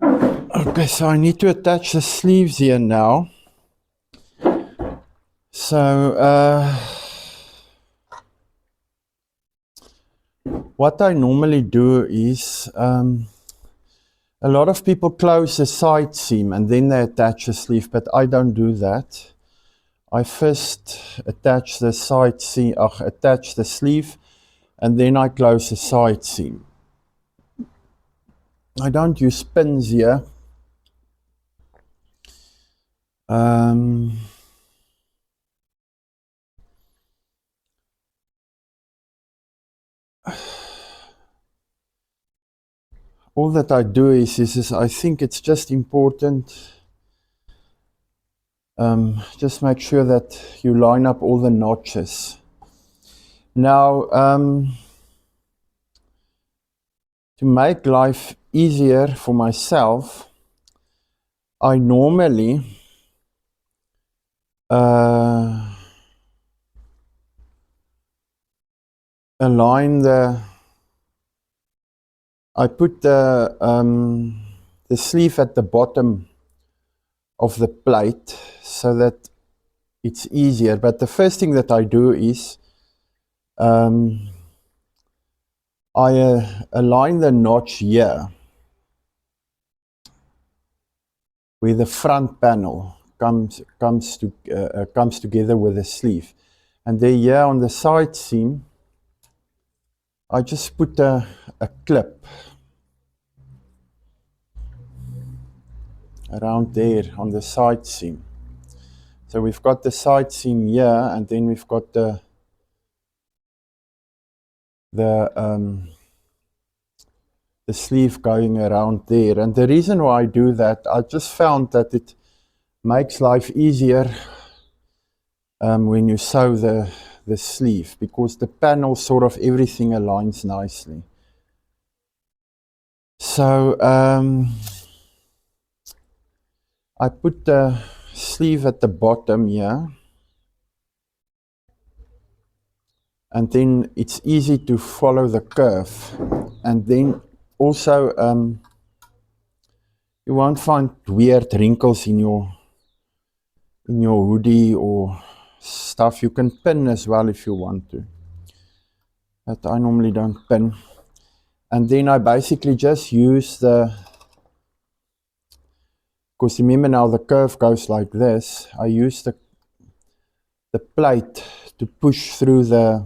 Okay, so I need to attach the sleeves here now. So what I normally do is a lot of people close the side seam and then they attach the sleeve, but I don't do that. I first attach the side seam, attach the sleeve, and then I close the side seam. I don't use pins here. All that I do is I think it's just important. Just make sure that you line up all the notches. Now, to make life easier for myself, I normally align I put the sleeve at the bottom of the plate so that it's easier. But the first thing that I do is I align the notch here where the front panel comes together with the sleeve, and then here on the side seam I just put a clip around there on the side seam. So we've got the side seam here, and then we've got the sleeve going around there. And the reason why I do that, I just found that it makes life easier when you sew the sleeve, because the panel, sort of everything aligns nicely. So I put the sleeve at the bottom here, and then it's easy to follow the curve. And then also you won't find weird wrinkles in your hoodie or stuff. You can pin as well if you want to, but I normally don't pin. And then I basically just use because remember now the curve goes like this, I use the plate to push through the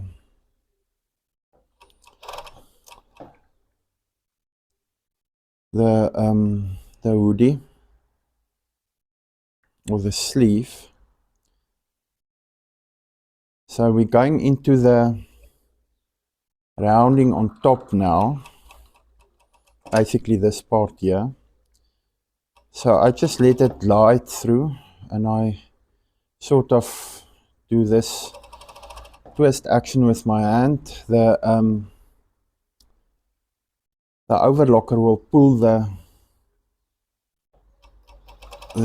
hoodie or the sleeve. So we're going into the rounding on top now, basically this part here. So I just let it glide through, and I sort of do this twist action with my hand. The overlocker will pull the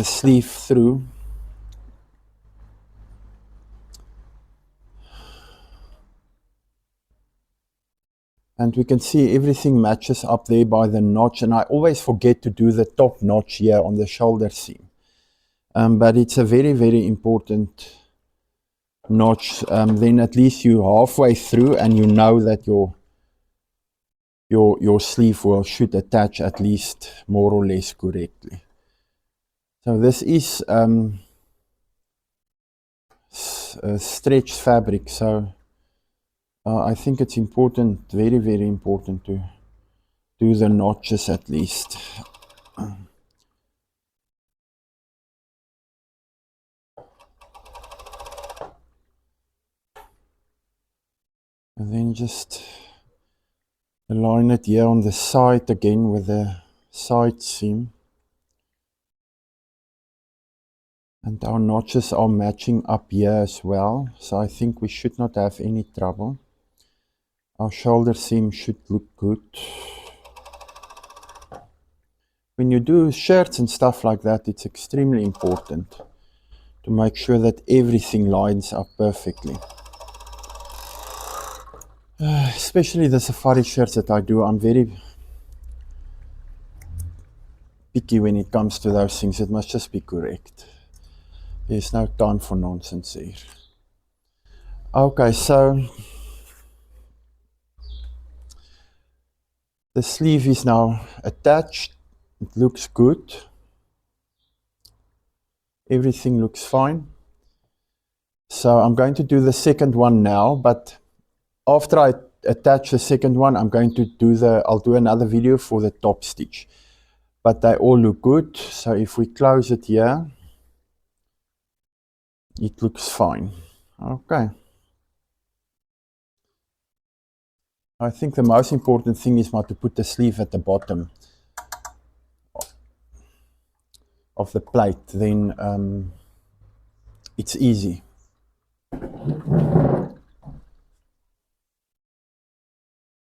sleeve through. And we can see everything matches up there by the notch, and I always forget to do the top notch here on the shoulder seam. But it's a very, very important notch. Then at least you're halfway through and you know that your sleeve should attach at least more or less correctly. So this is stretched fabric, so I think it's important, very, very important, to do the notches at least. And then just align it here on the side again with the side seam. And our notches are matching up here as well, so I think we should not have any trouble. Our shoulder seam should look good. When you do shirts and stuff like that, it's extremely important to make sure that everything lines up perfectly. Especially the safari shirts that I do, I'm very picky when it comes to those things. It must just be correct. There's no time for nonsense here. Okay, so the sleeve is now attached. It looks good. Everything looks fine. So I'm going to do the second one now, but after I attach the second one, I'm going to I'll do another video for the top stitch. But they all look good. So if we close it here, it looks fine. Okay. I think the most important thing is not to put the sleeve at the bottom of the plate, then it's easy.